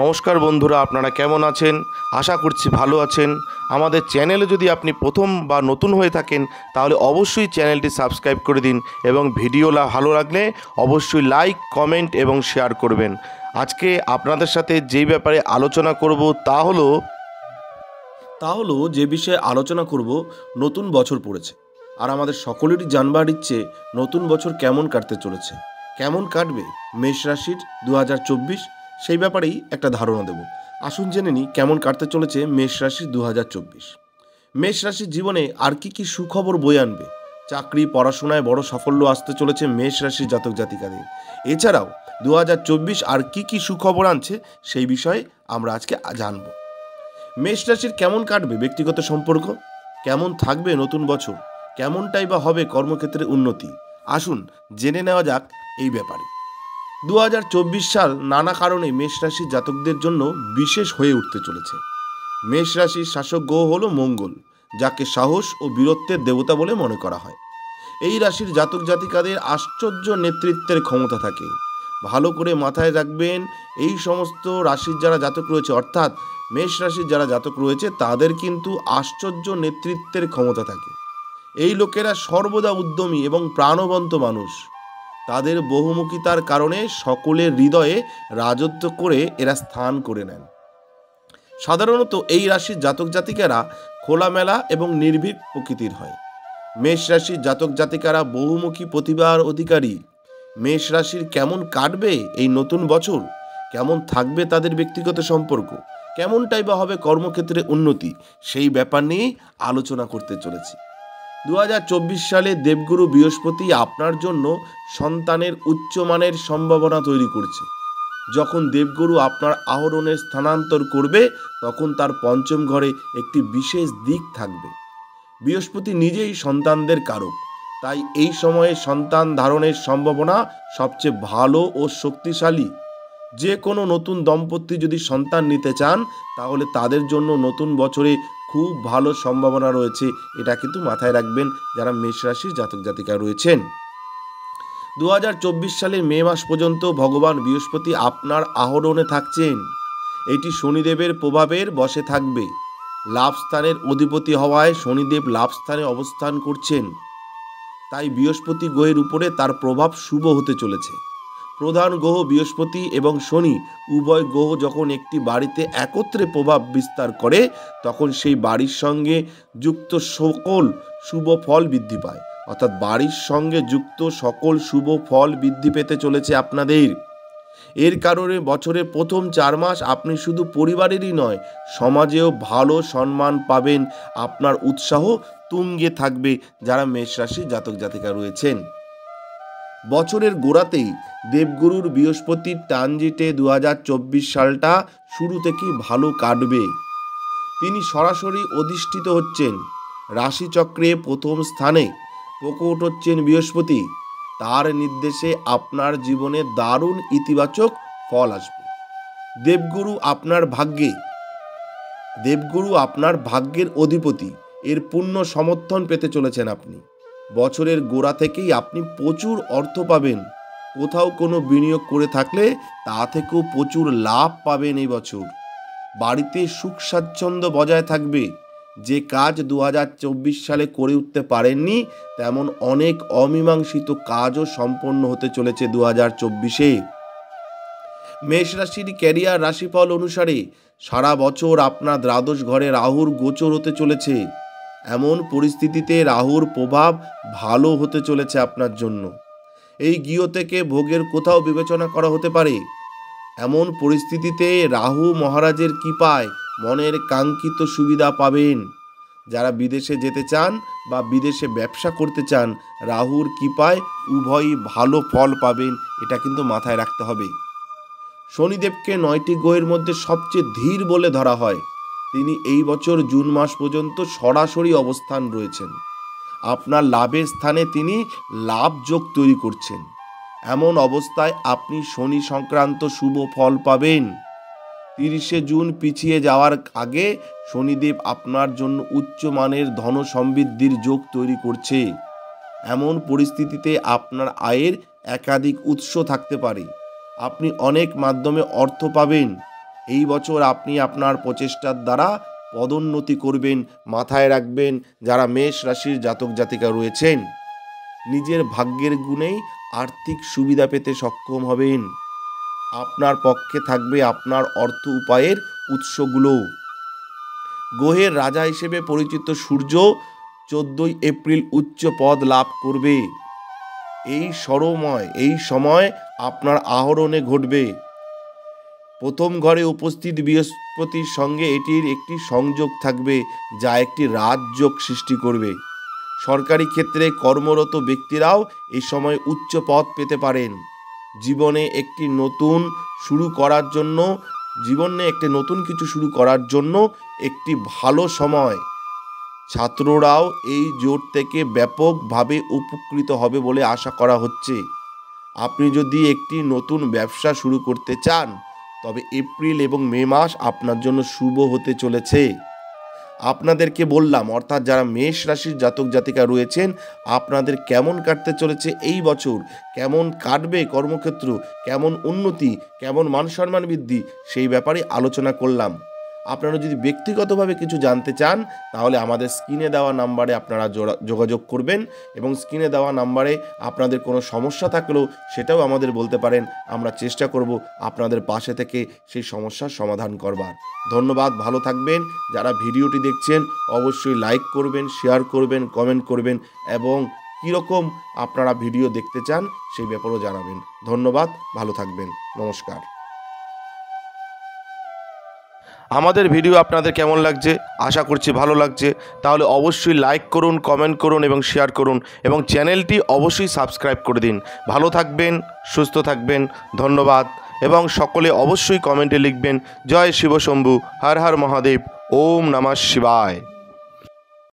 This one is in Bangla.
নমস্কার বন্ধুরা, আপনারা কেমন আছেন? আশা করছি ভালো আছেন। আমাদের চ্যানেলে যদি আপনি প্রথম বা নতুন হয়ে থাকেন তাহলে অবশ্যই চ্যানেলটি সাবস্ক্রাইব করে দিন এবং ভিডিও ভালো লাগলে অবশ্যই লাইক, কমেন্ট এবং শেয়ার করবেন। আজকে আপনাদের সাথে যেই ব্যাপারে আলোচনা করব তা হলো যে বিষয়ে আলোচনা করব, নতুন বছর পড়েছে আর আমাদের সকলেরই জানবার ইচ্ছে নতুন বছর কেমন কাটতে চলেছে, কেমন কাটবে মেষ রাশির 2024, সেই ব্যাপারেই একটা ধারণা দেব। আসুন জেনে নিই কেমন কাটতে চলেছে মেষ রাশির 2024। মেষ রাশির জীবনে আর কি সুখবর বয়ে আনবে। চাকরি, পড়াশোনায় বড় সাফল্য আসতে চলেছে মেষ রাশির জাতক জাতিকাদের। এছাড়াও 2024 আর কি সুখবর আনছে সেই বিষয়ে আমরা আজকে জানব। মেষ রাশির কেমন কাটবে ব্যক্তিগত সম্পর্ক, কেমন থাকবে নতুন বছর, কেমনটাই বা হবে কর্মক্ষেত্রে উন্নতি। আসুন জেনে নেওয়া যাক এই ব্যাপারে। 2024 সাল নানা কারণে মেষ রাশির জাতকদের জন্য বিশেষ হয়ে উঠতে চলেছে। মেষ রাশির শাসক গ্রহ হলো মঙ্গল, যাকে সাহস ও বীরত্বের দেবতা বলে মনে করা হয়। এই রাশির জাতক জাতিকাদের আশ্চর্য নেতৃত্বের ক্ষমতা থাকে। ভালো করে মাথায় রাখবেন, এই সমস্ত রাশির যারা জাতক রয়েছে, অর্থাৎ মেষ রাশির যারা জাতক রয়েছে, তাদের কিন্তু আশ্চর্য নেতৃত্বের ক্ষমতা থাকে। এই লোকেরা সর্বদা উদ্যমী এবং প্রাণবন্ত মানুষ। তাদের বহুমুখিতার কারণে সকলের হৃদয়ে রাজত্ব করে এরা স্থান করে নেন। সাধারণত এই রাশির জাতক জাতিকারা খোলামেলা এবং নির্ভীক প্রকৃতির হয়। মেষ রাশির জাতক জাতিকারা বহুমুখী প্রতিভার অধিকারী। মেষ রাশির কেমন কাটবে এই নতুন বছর, কেমন থাকবে তাদের ব্যক্তিগত সম্পর্ক, কেমনটাই বা হবে কর্মক্ষেত্রে উন্নতি, সেই ব্যাপার নিয়েই আলোচনা করতে চলেছি। 2024 সালে দেবগুরু বৃহস্পতি আপনার জন্য সন্তানের উচ্চমানের সম্ভাবনা তৈরি করছে। যখন দেবগুরু আপনার আহরণের স্থানান্তর করবে, তখন তার পঞ্চম ঘরে একটি বিশেষ দিক থাকবে। বৃহস্পতি নিজেই সন্তানদের কারক, তাই এই সময়ে সন্তান ধারণের সম্ভাবনা সবচেয়ে ভালো ও শক্তিশালী। যে কোনো নতুন দম্পতি যদি সন্তান নিতে চান, তাহলে তাদের জন্য নতুন বছরে খুব ভালো সম্ভাবনা রয়েছে। এটা কিন্তু মাথায় রাখবেন যারা মেষ রাশির জাতক জাতিকা রয়েছেন। 2024 সালের মে মাস পর্যন্ত ভগবান বৃহস্পতি আপনার আহরণে থাকছেন। এটি শনিদেবের প্রভাবের বশে থাকবে। লাভস্থানের অধিপতি হওয়ায় শনিদেব লাভস্থানে অবস্থান করছেন, তাই বৃহস্পতি গ্রহের উপরে তার প্রভাব শুভ হতে চলেছে। প্রধান গ্রহ বৃহস্পতি এবং শনি উভয় গ্রহ যখন একটি বাড়িতে একত্রে প্রভাব বিস্তার করে, তখন সেই বাড়ির সঙ্গে যুক্ত সকল শুভ ফল বৃদ্ধি পায়। অর্থাৎ বাড়ির সঙ্গে যুক্ত সকল শুভ ফল বৃদ্ধি পেতে চলেছে আপনাদের। এর কারণে বছরের প্রথম 4 মাস আপনি শুধু পরিবারেরই নয়, সমাজেও ভালো সম্মান পাবেন। আপনার উৎসাহ তুঙ্গে থাকবে যারা মেষ রাশির জাতক জাতিকা রয়েছেন। বছরের গোড়াতেই দেবগুরুর বৃহস্পতির ট্রানজিটে 2024 সালটা শুরু থেকেই ভালো কাটবে। তিনি সরাসরি অধিষ্ঠিত হচ্ছেন রাশিচক্রে প্রথম স্থানে প্রকট হচ্ছেন বৃহস্পতি। তার নির্দেশে আপনার জীবনে দারুণ ইতিবাচক ফল আসবে। দেবগুরু আপনার ভাগ্যের অধিপতি, এর পূর্ণ সমর্থন পেতে চলেছেন আপনি। বছরের গোড়া থেকেই আপনি প্রচুর অর্থ পাবেন। কোথাও কোনো বিনিয়োগ করে থাকলে তা থেকেও প্রচুর লাভ পাবেন এই বছর। বাড়িতে সুখ স্বাচ্ছন্দ্য বজায় থাকবে। যে কাজ 2024 সালে করে উঠতে পারেননি, তেমন অনেক অমীমাংসিত কাজও সম্পন্ন হতে চলেছে 2024-এ। মেষ রাশির ক্যারিয়ার রাশিফল অনুসারে সারা বছর আপনার দ্বাদশ ঘরে রাহুর গোচর হতে চলেছে। এমন পরিস্থিতিতে রাহুর প্রভাব ভালো হতে চলেছে আপনার জন্য। এই গৃহ থেকে ভোগের কোথাও বিবেচনা করা হতে পারে। এমন পরিস্থিতিতে রাহু মহারাজের কৃপায় মনের কাঙ্ক্ষিত সুবিধা পাবেন। যারা বিদেশে যেতে চান বা বিদেশে ব্যবসা করতে চান, রাহুর কৃপায় উভয়ই ভালো ফল পাবেন, এটা কিন্তু মাথায় রাখতে হবে। শনিদেবকে 9টি গ্রহের মধ্যে সবচেয়ে ধীর বলে ধরা হয়। তিনি এই বছর জুন মাস পর্যন্ত সরাসরি অবস্থান রয়েছেন। আপনার লাভের স্থানে তিনি লাভ যোগ তৈরি করছেন। এমন অবস্থায় আপনি শনি সংক্রান্ত শুভ ফল পাবেন। 30শে জুন পিছিয়ে যাওয়ার আগে শনিদেব আপনার জন্য উচ্চমানের ধন সমৃদ্ধির যোগ তৈরি করছে। এমন পরিস্থিতিতে আপনার আয়ের একাধিক উৎস থাকতে পারে। আপনি অনেক মাধ্যমে অর্থ পাবেন। এই বছর আপনি আপনার প্রচেষ্টার দ্বারা পদোন্নতি করবেন। মাথায় রাখবেন, যারা মেষ রাশির জাতক জাতিকা রয়েছেন, নিজের ভাগ্যের গুণেই আর্থিক সুবিধা পেতে সক্ষম হবেন। আপনার পক্ষে থাকবে আপনার অর্থ উপায়ের উৎসগুলো। গ্রহের রাজা হিসেবে পরিচিত সূর্য 14 এপ্রিল উচ্চ পদ লাভ করবে। এই সময় আপনার আহরণে ঘটবে। প্রথম ঘরে উপস্থিত বৃহস্পতির সঙ্গে এটির একটি সংযোগ থাকবে, যা একটি রাজযোগ সৃষ্টি করবে। সরকারি ক্ষেত্রে কর্মরত ব্যক্তিরাও এই সময় উচ্চ পদ পেতে পারেন। জীবনে একটি নতুন কিছু শুরু করার জন্য একটি ভালো সময়। ছাত্ররাও এই জোট থেকে ব্যাপকভাবে উপকৃত হবে বলে আশা করা হচ্ছে। আপনি যদি একটি নতুন ব্যবসা শুরু করতে চান, তবে এপ্রিল এবং মে মাস আপনার জন্য শুভ হতে চলেছে। আপনাদেরকে বললাম, অর্থাৎ যারা মেষ রাশির জাতক জাতিকা রয়েছেন, আপনাদের কেমন কাটতে চলেছে এই বছর, কেমন কাটবে কর্মক্ষেত্র, কেমন উন্নতি, কেমন মান সম্মান বৃদ্ধি, সেই ব্যাপারে আলোচনা করলাম। আপনারা যদি ব্যক্তিগতভাবে কিছু জানতে চান, তাহলে আমাদের স্ক্রিনে দেওয়া নাম্বারে আপনারা যোগাযোগ করবেন, এবং স্ক্রিনে দেওয়া নাম্বারে আপনাদের কোনো সমস্যা থাকলেও সেটাও আমাদের বলতে পারেন। আমরা চেষ্টা করব আপনাদের পাশে থেকে সেই সমস্যার সমাধান করবার। ধন্যবাদ, ভালো থাকবেন। যারা ভিডিওটি দেখছেন অবশ্যই লাইক করবেন, শেয়ার করবেন, কমেন্ট করবেন, এবং কীরকম আপনারা ভিডিও দেখতে চান সেই ব্যাপারেও জানাবেন। ধন্যবাদ, ভালো থাকবেন, নমস্কার। আমাদের ভিডিও আপনাদের কেমন লাগছে? আশা করছি ভালো লাগছে। তাহলে অবশ্যই লাইক করুন, কমেন্ট করুন এবং শেয়ার করুন, এবং চ্যানেলটি অবশ্যই সাবস্ক্রাইব করে দিন। ভালো থাকবেন, সুস্থ থাকবেন, ধন্যবাদ। এবং সকলে অবশ্যই কমেন্টে লিখবেন জয় শিব শম্ভু, হর হর মহাদেব, ওম নমঃ শিবায়।